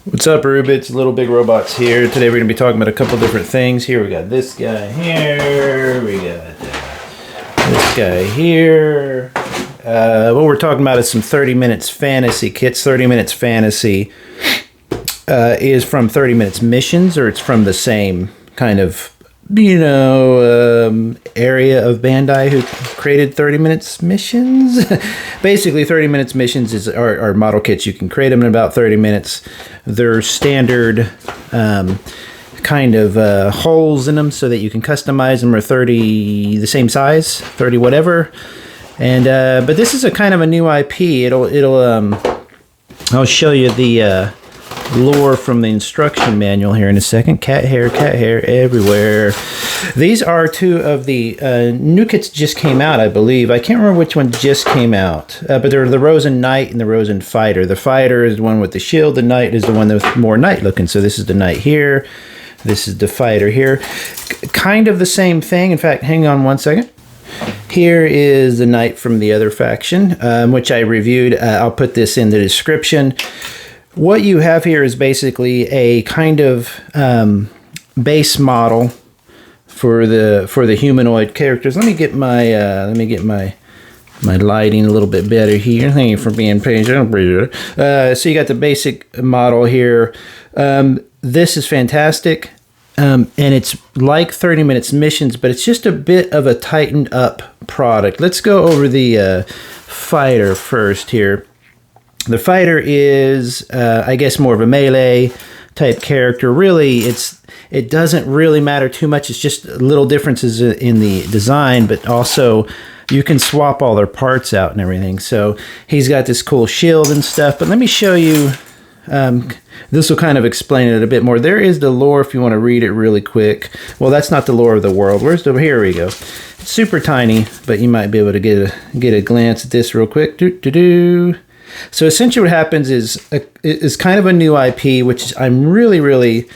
What's up, Rubits? Little Big Robots here. Today we're going to be talking about a couple different things. Here we got this guy here. We got this guy here. What we're talking about is some 30 Minutes Fantasy kits. 30 Minutes Fantasy is from 30 Minutes Missions, or it's from the same kind of, area of Bandai who created 30 Minutes Missions. Basically, 30 Minutes Missions are model kits. You can create them in about 30 minutes. They're standard kind of holes in them so that you can customize them, are 30 the same size, 30 whatever. And but this is a kind of a new IP. I'll show you the lore from the instruction manual here in a second. Cat hair everywhere. These are two of the new kits just came out, I believe. I can't remember which one just came out, but they're the Rosan Knight and the Rosan Fighter. The Fighter is the one with the shield. The Knight is the one that's more knight looking. So this is the Knight here. This is the Fighter here. Kind of the same thing. In fact, hang on one second. Here is the Knight from the other faction, which I reviewed. I'll put this in the description. What you have here is basically a kind of base model for the humanoid characters. Let me get my lighting a little bit better here. Thank you for being patient. So you got the basic model here. This is fantastic, and it's like 30 Minutes Missions, but it's just a bit of a tightened up product. Let's go over the Fighter first here. The Fighter is, I guess, more of a melee type character. Really, it doesn't really matter too much. It's just little differences in the design, but also you can swap all their parts out and everything. So he's got this cool shield and stuff. But let me show you. This will kind of explain it a bit more. There is the lore if you want to read it really quick. Well, that's not the lore of the world. Here we go. It's super tiny, but you might be able to get a glance at this real quick. So essentially what happens is kind of a new IP, which I'm really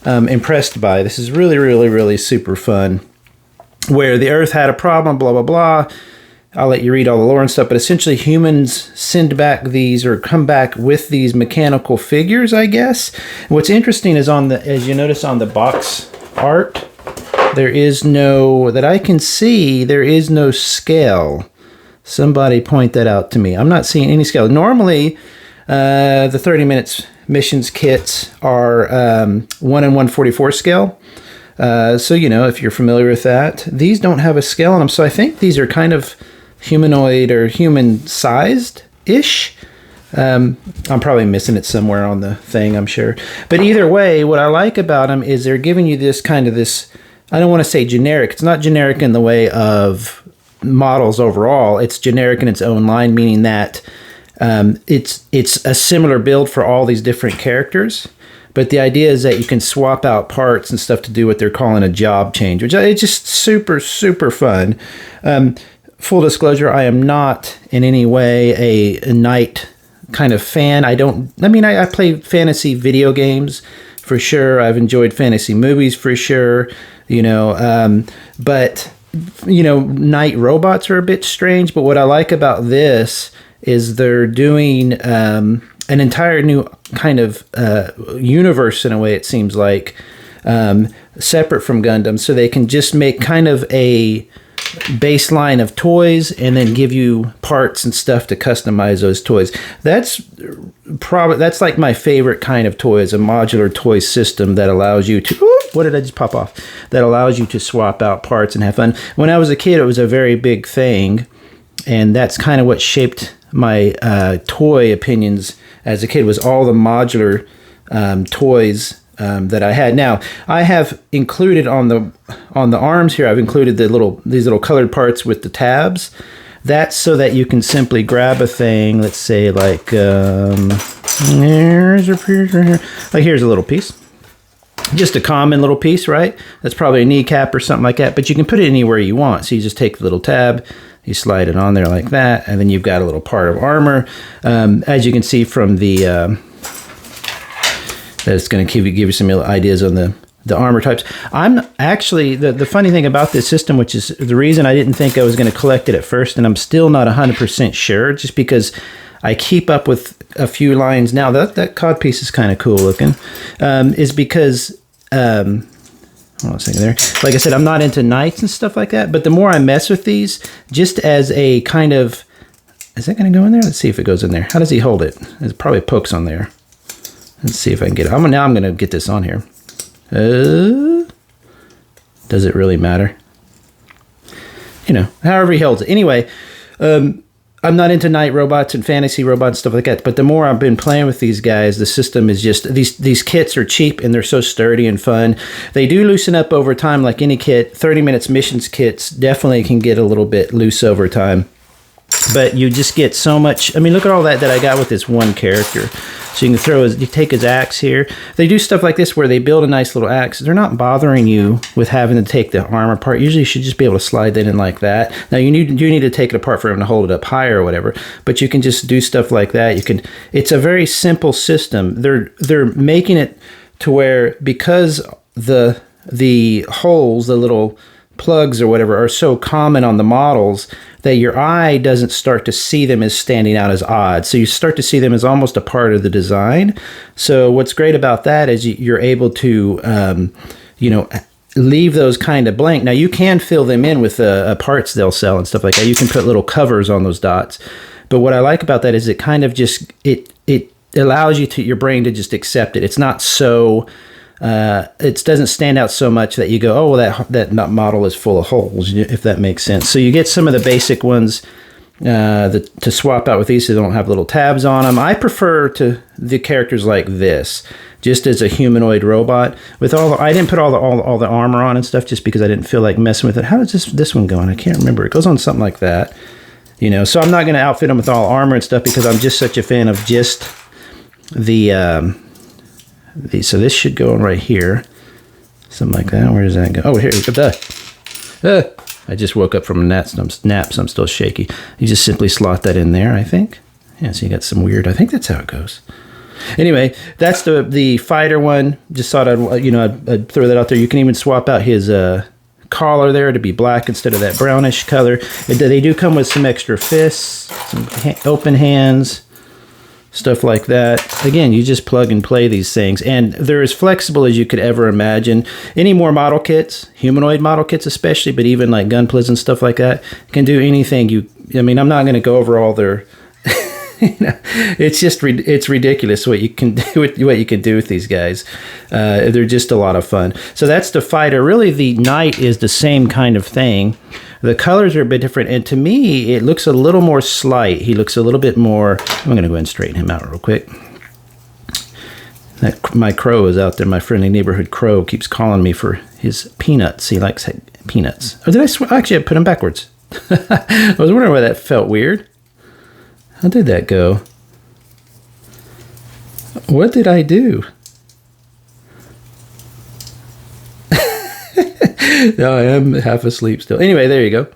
impressed by. This is really super fun. Where the Earth had a problem, blah, blah, blah. I'll let you read all the lore and stuff, but essentially humans send back these, or come back with these mechanical figures, I guess. What's interesting is as you notice on the box art, there is no, that I can see, there is no scale. Somebody point that out to me. I'm not seeing any scale. Normally, the 30 Minutes Missions kits are 1 in 144 scale. So, if you're familiar with that. These don't have a scale on them, so I think these are kind of humanoid or human-sized-ish. I'm probably missing it somewhere on the thing, I'm sure. But either way, what I like about them is they're giving you this kind of this, I don't want to say generic. It's not generic in the way of models overall. It's generic in its own line, meaning that it's a similar build for all these different characters, but the idea is that you can swap out parts and stuff to do what they're calling a job change, which is just super fun. Full disclosure, I am not in any way a knight kind of fan. I play fantasy video games for sure. I've enjoyed fantasy movies for sure, but knight robots are a bit strange. But what I like about this is they're doing an entire new kind of universe in a way, it seems like, separate from Gundam, so they can just make kind of a baseline of toys and then give you parts and stuff to customize those toys. That's like my favorite kind of toy, is a modular toy system that allows you to, what did I just pop off? That allows you to swap out parts and have fun. When I was a kid, it was a very big thing, and that's kind of what shaped my toy opinions as a kid, was all the modular toys that I had. Now, I have included on the arms here, I've included these little colored parts with the tabs. That's so that you can simply grab a thing, let's say like, here's a little piece. Just a common little piece, right? That's probably a kneecap or something like that, but you can put it anywhere you want. So you just take the little tab, you slide it on there like that, and then you've got a little part of armor. As you can see from the, that's going to give you some ideas on the armor types. I'm actually, the funny thing about this system, which is the reason I didn't think I was going to collect it at first, and I'm still not 100% sure, just because I keep up with a few lines now. That cod piece is kind of cool looking, is because, hold on a second there. Like I said, I'm not into knights and stuff like that, but the more I mess with these, just as a kind of, is that going to go in there? Let's see if it goes in there. How does he hold it? It probably pokes on there. Let's see if I can get it. Now I'm going to get this on here. Does it really matter? You know, however he holds it. Anyway, I'm not into knight robots and fantasy robots and stuff like that, but the more I've been playing with these guys, the system is just, these kits are cheap and they're so sturdy and fun. They do loosen up over time like any kit. 30 minutes missions kits definitely can get a little bit loose over time. But you just get so much. I mean, look at all that I got with this one character. So you can you take his axe here. They do stuff like this where they build a nice little axe. They're not bothering you with having to take the armor apart. Usually you should just be able to slide that in like that. Now you need to take it apart for him to hold it up higher or whatever. But you can just do stuff like that. It's a very simple system. They're making it to where, because the holes, the little plugs or whatever, are so common on the models, that your eye doesn't start to see them as standing out as odd. So you start to see them as almost a part of the design. So what's great about that is you're able to, leave those kind of blank. Now you can fill them in with parts they'll sell and stuff like that. You can put little covers on those dots. But what I like about that is it kind of just, it allows your brain to just accept it. It's not so... it doesn't stand out so much that you go, oh, well, that model is full of holes, if that makes sense. So you get some of the basic ones to swap out with these, so they don't have little tabs on them. I prefer the characters like this, just as a humanoid robot. With I didn't put all the armor on and stuff just because I didn't feel like messing with it. How does this one go on? I can't remember. It goes on something like that, you know. So I'm not going to outfit them with all armor and stuff because I'm just such a fan of just so this should go on right here. Something like that. Where does that go? Oh, here we go. I just woke up from a nap, so I'm still shaky. You just simply slot that in there, I think. Yeah, so you got some weird, I think that's how it goes. Anyway, that's the fighter one. Just thought I'd throw that out there. You can even swap out his collar there to be black instead of that brownish color. They do come with some extra fists, some open hands, stuff like that. Again, you just plug and play these things, and they're as flexible as you could ever imagine. Any more model kits, humanoid model kits especially, but even like Gunplas and stuff like that, can do anything I'm not going to go over all their it's ridiculous what you can do with these guys. They're just a lot of fun. So that's the fighter. Really, the knight is the same kind of thing. The colors are a bit different, and to me, it looks a little more slight. He looks a little bit more... I'm going to go ahead and straighten him out real quick. My crow is out there. My friendly neighborhood crow keeps calling me for his peanuts. He likes peanuts. Oh, did I... Actually, I put him backwards. I was wondering why that felt weird. How did that go? What did I do? No, I am half asleep still. Anyway, there you go.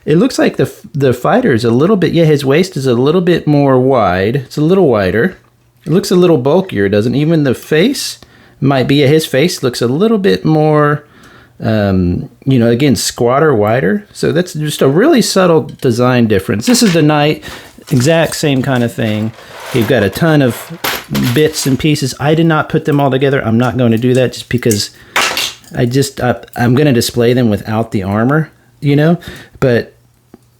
It looks like the fighter is a little bit... Yeah, his waist is a little bit more wide. It's a little wider. It looks a little bulkier, doesn't it? Even the face might be... Yeah, his face looks a little bit more... again, squatter, wider. So that's just a really subtle design difference. This is the knight, exact same kind of thing. You've got a ton of bits and pieces. I did not put them all together. I'm not going to do that just because I'm going to display them without the armor, but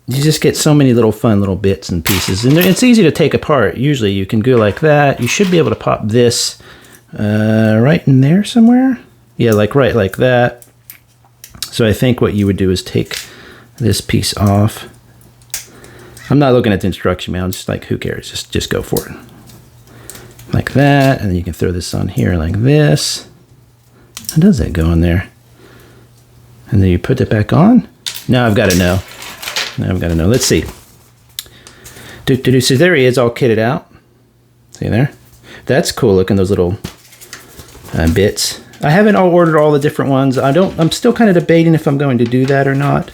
you just get so many little fun little bits and pieces. And it's easy to take apart. Usually you can go like that. You should be able to pop this right in there somewhere. Yeah, right like that. So I think what you would do is take this piece off. I'm not looking at the instruction manual. Just who cares? Just go for it. Like that. And then you can throw this on here like this. How does that go in there? And then you put it back on? Now I've got to know. Let's see. So there he is, all kitted out. See there? That's cool looking, those little bits. I haven't ordered all the different ones. I'm still kind of debating if I'm going to do that or not.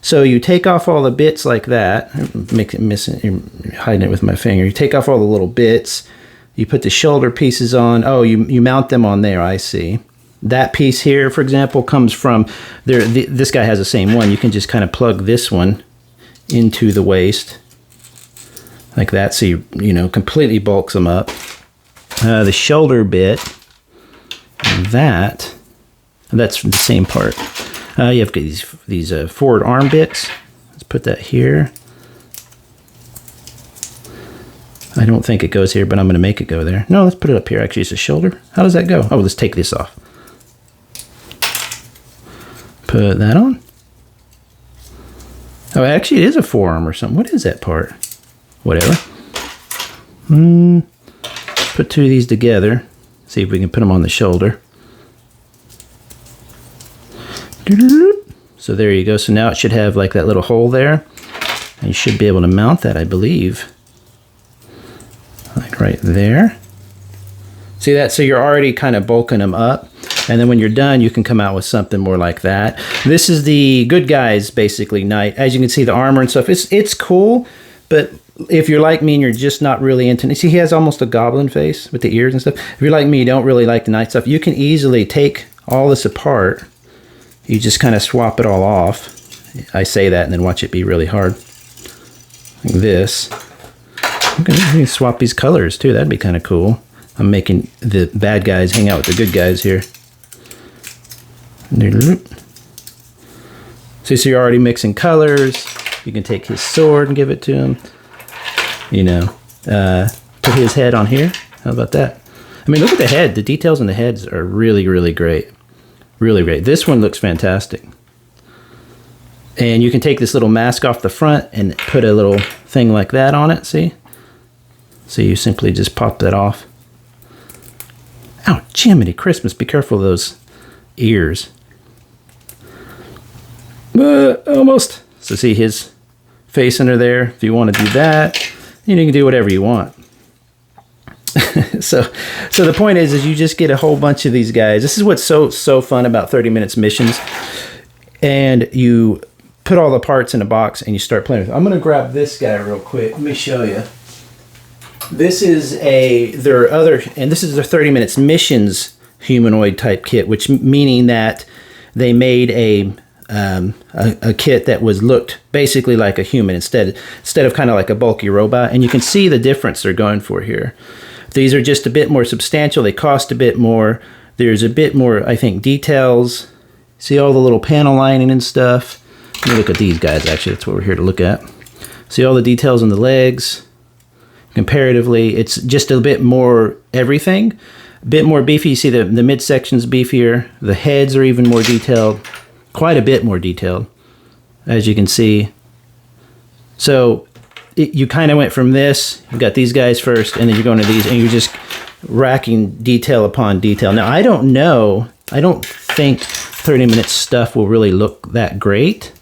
So you take off all the bits like that. Make it missing. You're hiding it with my finger. You take off all the little bits. You put the shoulder pieces on. Oh, you mount them on there. I see. That piece here, for example, comes from there. This guy has the same one. You can just kind of plug this one into the waist like that, so you know, completely bulks them up. The shoulder bit, that's the same part. You have these forward arm bits. Let's put that here. I don't think it goes here, but I'm going to make it go there. No, let's put it up here. Actually, it's a shoulder. How does that go? Oh, let's take this off. Put that on. Oh, actually, it is a forearm or something. What is that part? Whatever. Put two of these together. See if we can put them on the shoulder. So there you go. So now it should have like that little hole there. And you should be able to mount that, I believe. Like right there. See that? So you're already kind of bulking them up. And then when you're done, you can come out with something more like that. This is the good guys, basically, knight. As you can see, the armor and stuff, it's cool. But if you're like me and you're just not really into it, see, he has almost a goblin face with the ears and stuff. If you're like me, you don't really like the knight stuff, you can easily take all this apart. You just kind of swap it all off. I say that and then watch it be really hard. Like this. Okay, you can swap these colors too. That'd be kind of cool. I'm making the bad guys hang out with the good guys here. See, so you're already mixing colors. You can take his sword and give it to him. You know, put his head on here. How about that? I mean, look at the head. The details on the heads are really, really great. Really great. This one looks fantastic. And you can take this little mask off the front and put a little thing like that on it, see? So you simply just pop that off. Ow, Jiminy Christmas, be careful of those ears. Almost. So see his face under there. If you want to do that, you can do whatever you want. So the point is you just get a whole bunch of these guys. This is what's so fun about 30 minutes missions. And you put all the parts in a box and you start playing with it. I'm going to grab this guy real quick. Let me show you. This is their 30 minutes missions humanoid type kit, which meaning that they made a kit that looked basically like a human instead of kind of like a bulky robot. And you can see the difference they're going for here. These are just a bit more substantial. They cost a bit more. There's a bit more, I think, details. See all the little panel lining and stuff. Let me look at these guys, actually. That's what we're here to look at. See all the details on the legs. Comparatively, it's just a bit more everything. A bit more beefy. You see the midsection's beefier. The heads are even more detailed. Quite a bit more detailed, as you can see. So you kind of went from this, you've got these guys first, and then you're going to these, and you're just racking detail upon detail. Now, I don't know, I don't think 30 minutes stuff will really look that great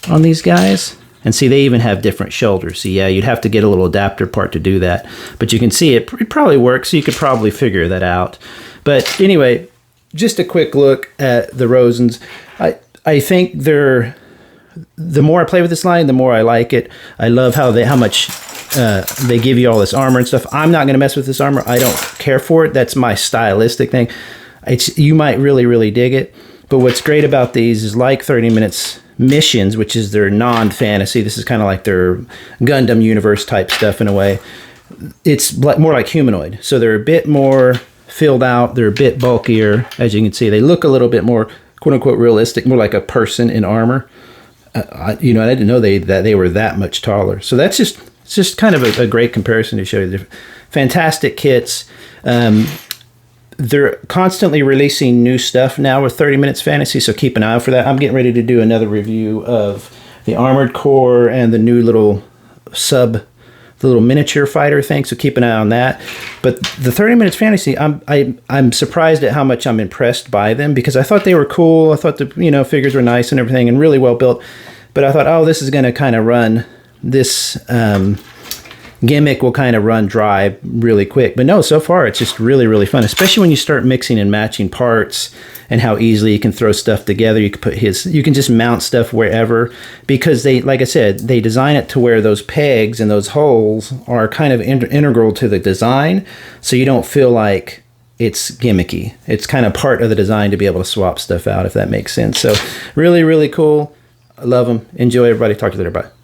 on these guys. And see, they even have different shoulders. So yeah, you'd have to get a little adapter part to do that. But you can see it probably works, so you could probably figure that out. But anyway, just a quick look at the Rosans. I think the more I play with this line, the more I like it. I love how much they give you all this armor and stuff. I'm not going to mess with this armor. I don't care for it. That's my stylistic thing. You might really, really dig it. But what's great about these is like 30 minutes missions, which is their non-fantasy. This is kind of like their Gundam universe type stuff in a way. It's more like humanoid. So they're a bit more filled out. They're a bit bulkier. As you can see, they look a little bit more quote-unquote realistic, more like a person in armor. I didn't know that they were that much taller. So it's just kind of a great comparison to show you. The fantastic kits. They're constantly releasing new stuff now with 30 Minutes Fantasy, so keep an eye out for that. I'm getting ready to do another review of the Armored Core and the new little the little miniature fighter thing, so keep an eye on that. But the 30 Minutes Fantasy, I'm surprised at how much I'm impressed by them, because I thought they were cool. I thought the figures were nice and everything and really well built. But I thought, oh, this is going to kind of run this gimmick will kind of run dry really quick. But no, so far it's just really, really fun, especially when you start mixing and matching parts and how easily you can throw stuff together. You can just mount stuff wherever, because they, like I said, they design it to where those pegs and those holes are kind of integral to the design, so you don't feel like it's gimmicky. It's kind of part of the design to be able to swap stuff out, if that makes sense. So really, really cool. I love them. Enjoy, everybody. Talk to you later. Bye.